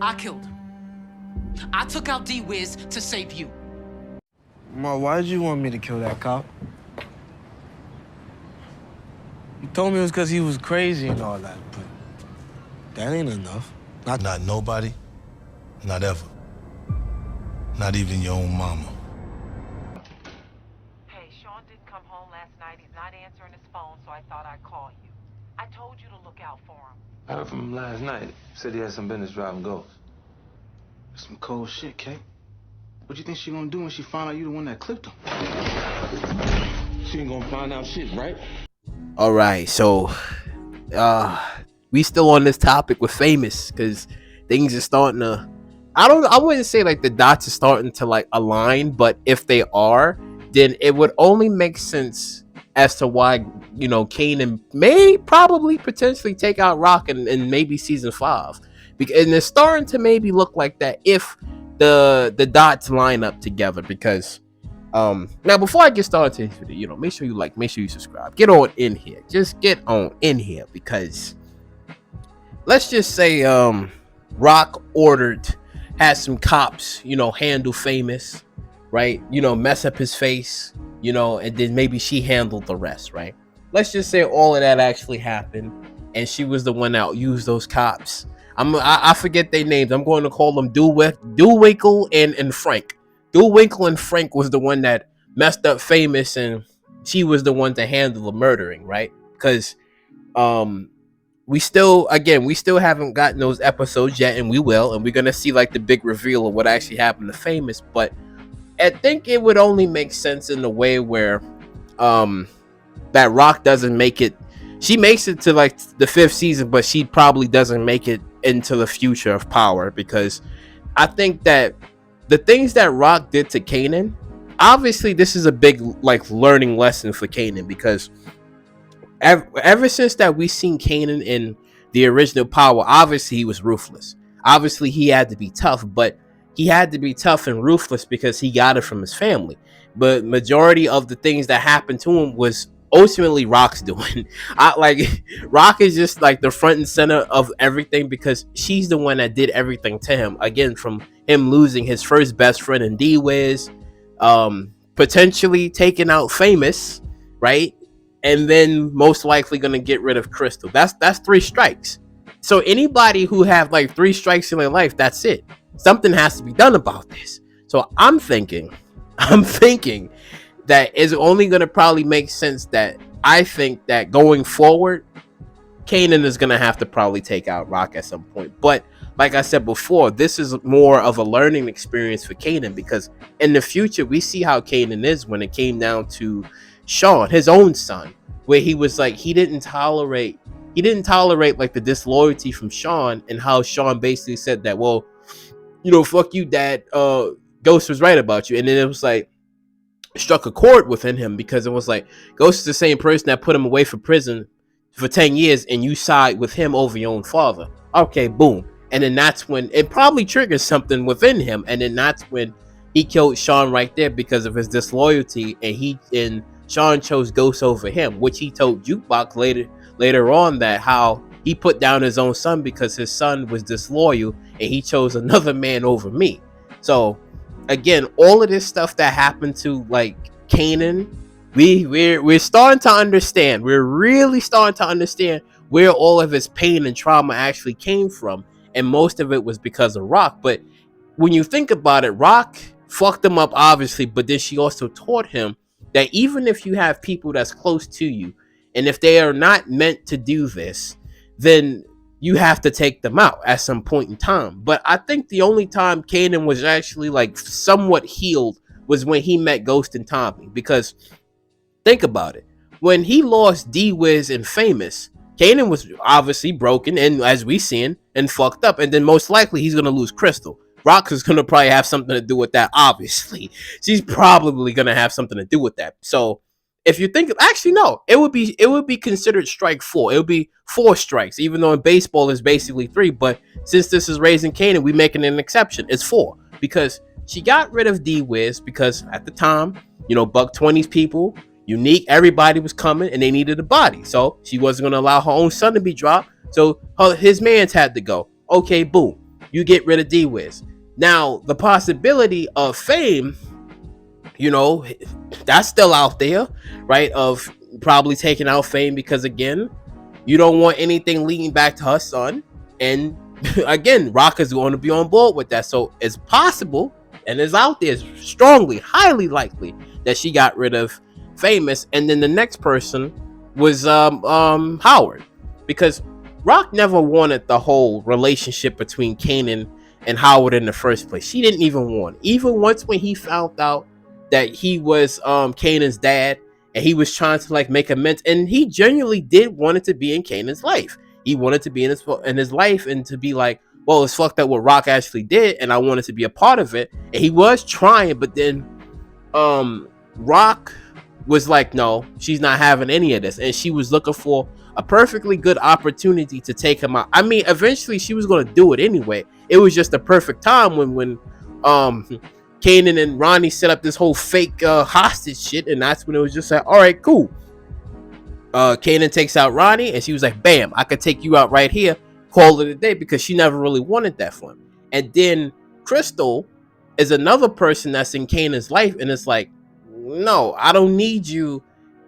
I killed him. I took out D-Wiz to save you. Ma, why did you want me to kill that cop? You told me it was because he was crazy and all that, but that ain't enough. Not nobody, not ever. Not even your own mama. Hey, Sean didn't come home last night. He's not answering his phone, so I thought I'd call you. I told you to look out for him. I heard from him last night. Said he had some business driving Ghost. Some cold shit, Kate. What you think she gonna do when she find out you the one that clipped him? She ain't gonna find out shit, right? All right, so we still on this topic with Famous because things are starting to. I wouldn't say like the dots are starting to like align, but if they are, then it would only make sense as to why Kanan may probably potentially take out Rock in maybe season 5, because and it's starting to maybe look like that if the dots line up together. Because now before I get started, make sure you like, make sure you subscribe, get on in here, just get on in here, because let's just say Rock had some cops handle Famous, right, mess up his face, and then maybe she handled the rest, right? Let's just say all of that actually happened and she was the one that used those cops. I forget their names. I'm going to call them Dulwinkle and Frank. Dulwinkle and Frank was the one that messed up Famous, and she was the one to handle the murdering, right? Because we still haven't gotten those episodes yet, and we will, and we're gonna see like the big reveal of what actually happened to Famous. But I think it would only make sense in the way where that Rock doesn't make it. She makes it to like the 5th season, but she probably doesn't make it into the future of Power, because I think that the things that Rock did to Kanan, obviously this is a big like learning lesson for Kanan, because ever since that we seen Kanan in the original Power, obviously he was ruthless. Obviously he had to be tough, but he had to be tough and ruthless because he got it from his family. But majority of the things that happened to him was ultimately Rock's doing. Rock is just like the front and center of everything, because she's the one that did everything to him. Again, from him losing his first best friend in D-Wiz, potentially taking out Famous, right? And then most likely gonna get rid of Crystal. That's 3 strikes. So anybody who have like 3 strikes in their life, that's it. Something has to be done about this. So I'm thinking that it's only gonna probably make sense that I think that going forward, Kanan is gonna have to probably take out Rock at some point. But like I said before, this is more of a learning experience for Kanan, because in the future we see how Kanan is when it came down to Sean, his own son, where he was like he didn't tolerate like the disloyalty from Sean, and how Sean basically said that, well, fuck you, Dad, Ghost was right about you. And then it was like struck a chord within him, because it was like Ghost is the same person that put him away for prison for 10 years, and you side with him over your own father. Okay, boom. And then that's when it probably triggers something within him, and then that's when he killed Sean right there because of his disloyalty, and Sean chose Ghost over him, which he told Jukebox later on that how he put down his own son because his son was disloyal and he chose another man over me. So again, all of this stuff that happened to like Kanan, we're starting to understand. We're really starting to understand where all of his pain and trauma actually came from, and most of it was because of Rock. But when you think about it, Rock fucked him up, obviously, but then she also taught him that even if you have people that's close to you, and if they are not meant to do this, then you have to take them out at some point in time. But I think the only time Kanan was actually like somewhat healed was when he met Ghost and Tommy. Because think about it, when he lost D-Wiz and Famous, Kanan was obviously broken, and as we seen, and fucked up, and then most likely he's gonna lose Crystal. Rock is gonna probably have something to do with that. Obviously, she's probably gonna have something to do with that. So if you think, actually no, it would be considered strike 4. It would be 4 strikes, even though in baseball is basically 3. But since this is Raising Kanan, we making an exception. It's 4 because she got rid of D-Wiz because at the time, Buck 20's people, Unique, everybody was coming and they needed a body, so she wasn't gonna allow her own son to be dropped. So his man's had to go. Okay, boom. you get rid of D-Wiz. Now, the possibility of Fame, you know, that's still out there, right? Of probably taking out Fame because, again, you don't want anything leading back to her son. And again, Rock is going to be on board with that. So it's possible, and it's out there, strongly, highly likely, that she got rid of Famous. And then the next person was Howard, because Rock never wanted the whole relationship between Kanan and Howard in the first place. She didn't even want it. Even once when he found out that he was Kanan's dad, and he was trying to like make amends, and he genuinely did want it to be in Kanan's life. He wanted to be in his life, and to be like, well, it's fucked up what Rock actually did, and I wanted to be a part of it. And he was trying, but then Rock was like, no, she's not having any of this, and she was looking for a perfectly good opportunity to take him out. I mean, eventually she was going to do it anyway. It was just the perfect time when Kanan and Ronnie set up this whole fake hostage shit, and that's when it was just like, all right, cool. Kanan takes out Ronnie, and she was like, bam, I could take you out right here, call it a day, because she never really wanted that for him. And then Crystal is another person that's in Kanan's life, and it's like, no, I don't need you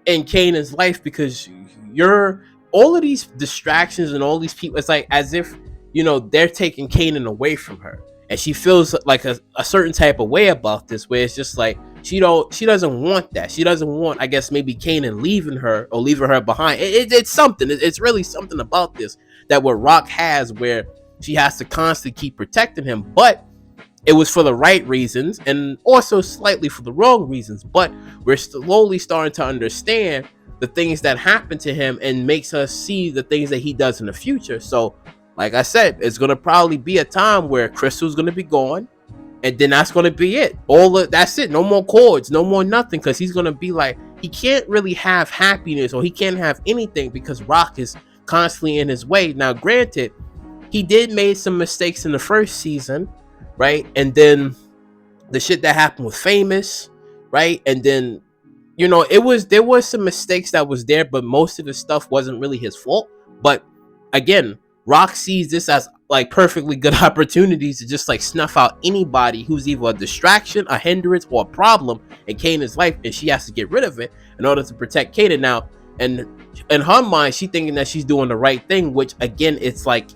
in Kanan's life, because you're all of these distractions and all these people. It's like as if, you know, they're taking Kanan away from her, and she feels like a certain type of way about this, where it's just like she doesn't want that. She doesn't want, I guess, maybe Kanan leaving her or leaving her behind. It's something. It's really something about this that what Rock has, where she has to constantly keep protecting him, but it was for the right reasons and also slightly for the wrong reasons. But we're slowly starting to understand the things that happen to him, and makes us see the things that he does in the future. So like I said, it's going to probably be a time where Crystal's going to be gone, and then that's going to be it. That's it. No more chords, no more nothing, because he's going to be like, he can't really have happiness, or he can't have anything, because Rock is constantly in his way. Now, granted, he did make some mistakes in the first season, right? And then the shit that happened with Famous, right? And then, you know, there was some mistakes that was there, but most of the stuff wasn't really his fault. But again, Rock sees this as like perfectly good opportunities to just like snuff out anybody who's either a distraction, a hindrance, or a problem in Kanan's life, and she has to get rid of it in order to protect Kanan. Now, and in her mind, she's thinking that she's doing the right thing, which again, it's like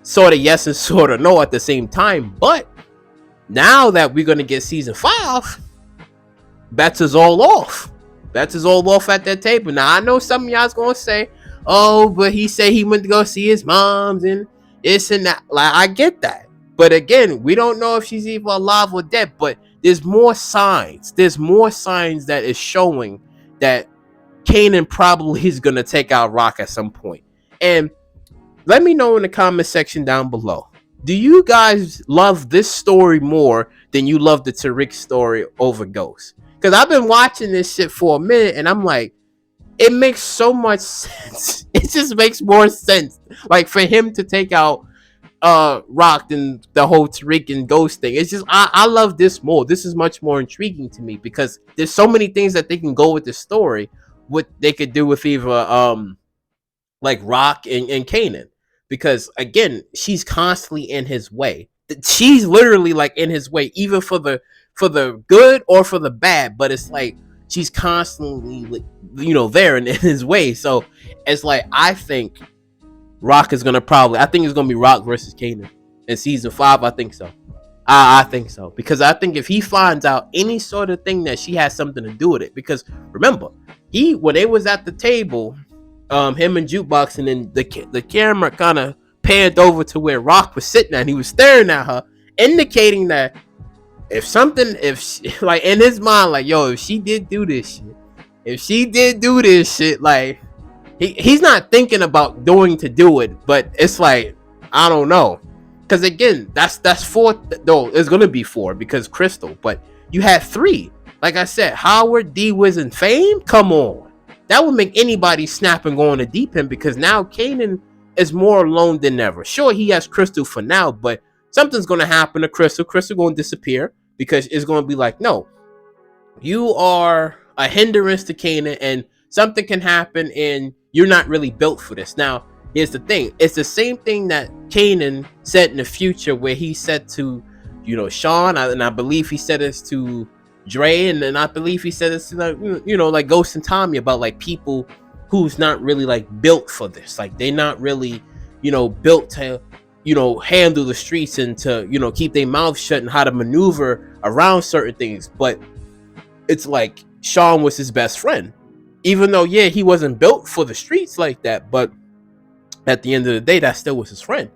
sort of yes and sort of no at the same time. But now that we're gonna get season 5, bets is all off. Bets is all off at that table. Now, I know some of y'all's gonna say, oh, but he said he went to go see his moms and this and that. Like, I get that. But again, we don't know if she's either alive or dead. But there's more signs. There's more signs that is showing that Kanan probably is going to take out Rock at some point. And let me know in the comment section down below. Do you guys love this story more than you love the Tariq story over Ghost? Because I've been watching this shit for a minute, and I'm like, it makes so much sense. It just makes more sense, like, for him to take out Rock than the whole Tariq and Ghost thing. It's just, I love this more. This is much more intriguing to me, because there's so many things that they can go with the story, what they could do with either like Rock and Kanan, because again, she's constantly in his way. She's literally like in his way, even for the good or for the bad. But it's like she's constantly, you know, there in his way. So it's like, I think Rock is gonna I think it's gonna be Rock versus Kanan in season 5. I think so. I think so, because I think if he finds out any sort of thing that she has something to do with it, because remember, when they was at the table, him and Jukebox, and then the camera kind of panned over to where Rock was sitting at, and he was staring at her, indicating that if she, like, in his mind, like, yo, if she did do this shit, like, he's not thinking about doing to do it, but it's like, I don't know, because again, that's 4, though. It's gonna be 4 because Crystal, but you had 3. Like I said, Howard, D-Wiz, and Fame. Come on, that would make anybody snap and go on the deep end, because now Kanan is more alone than ever. Sure, he has Crystal for now, but something's going to happen to Crystal. Crystal going to disappear, because it's going to be like, no, you are a hindrance to Kanan, and something can happen, and you're not really built for this. Now, here's the thing. It's the same thing that Kanan said in the future, where he said to, Sean, and I believe he said this to Dre, and then I believe he said this to, like Ghost and Tommy, about like people who's not really like built for this. Like they're not really, built to, handle the streets and to, keep their mouth shut and how to maneuver around certain things. But it's like Sean was his best friend, even though, yeah, he wasn't built for the streets like that. But at the end of the day, that still was his friend.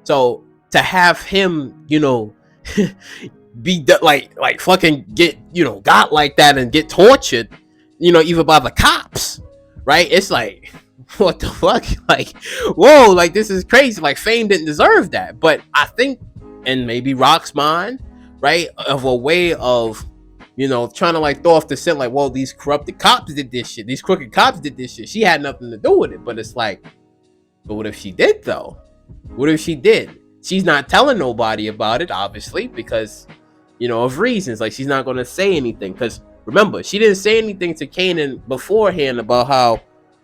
So to have him, be like fucking get, got like that and get tortured, even by the cops, right? It's like, what the fuck? Like, whoa, like this is crazy. Like Fame didn't deserve that. But I think, and maybe Rock's mind, right, of a way of, trying to like throw off the scent, like, well, these corrupted cops did this shit. These crooked cops did this shit. She had nothing to do with it. But it's like, but what if she did though? What if she did? She's not telling nobody about it, obviously, because, of reasons. Like she's not going to say anything. Because remember, she didn't say anything to Kanan beforehand about how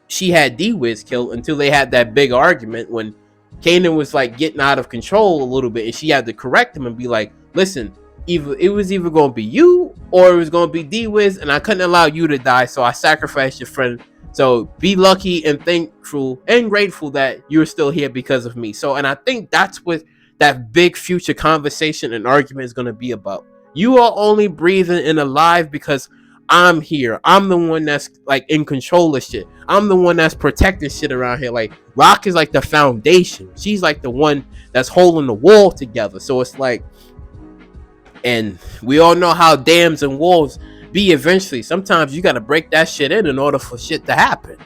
she had D-Wiz killed until they had that big argument when Kanan was like getting out of control a little bit, and she had to correct him and be like, listen, it was either going to be you or it was going to be D-Wiz, and I couldn't allow you to die, so I sacrificed your friend. So be lucky and thankful and grateful that you're still here because of me. So, and I think that's what that big future conversation and argument is going to be about. You are only breathing and alive because I'm here. I'm the one that's like in control of shit. I'm the one that's protecting shit around here. Like Rock is like the foundation. She's like the one that's holding the wall together. So it's like, and we all know how dams and walls be eventually. Sometimes you got to break that shit in order for shit to happen.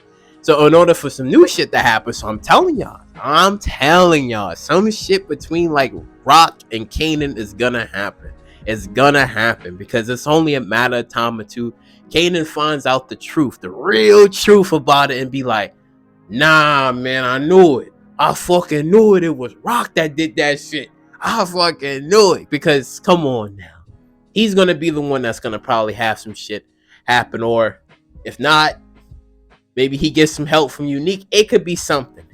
So in order for some new shit to happen, so I'm telling y'all, some shit between like Rock and Kanan is gonna happen. It's gonna happen because it's only a matter of time or two. Kanan finds out the truth, the real truth about it, and be like, nah, man, I knew it. I fucking knew it. It was Rock that did that shit. I fucking knew it. Because come on now, he's gonna be the one that's gonna probably have some shit happen, or if not, maybe he gets some help from Unique. It could be something.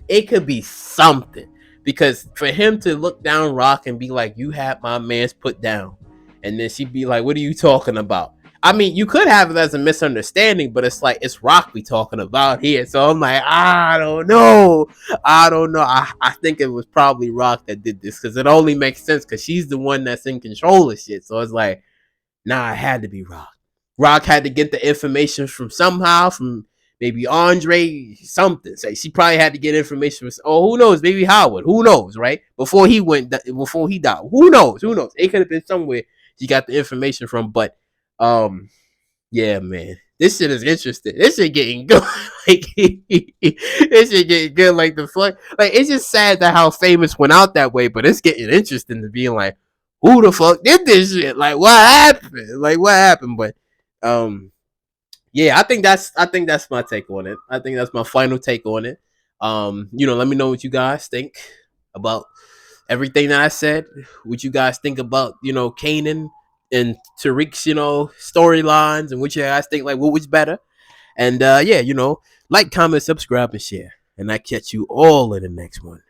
Because for him to look down Rock and be like, you had my man's put down, and then she'd be like, what are you talking about? I mean, you could have it as a misunderstanding, but it's like, it's Rock we talking about here. So I'm like, I don't know. I think it was probably Rock that did this, because it only makes sense because she's the one that's in control of shit. So it's like, nah, it had to be Rock. Rock had to get the information from somehow, from maybe Andre, something. Say she probably had to get information from, who knows, maybe Howard. Who knows, right? Before he died. Who knows? It could have been somewhere she got the information from, but yeah, man, this shit is interesting. This shit getting good. Like this shit getting good. Like the fuck. Like it's just sad that how Famous went out that way, but it's getting interesting to being like, who the fuck did this shit? Like what happened? But yeah, I think that's my take on it. I think that's my final take on it. Let me know what you guys think about everything that I said. What you guys think about, Kanan and Tariq's, storylines, and what you guys think, like what was better. And yeah, like, comment, subscribe, and share. And I catch you all in the next one.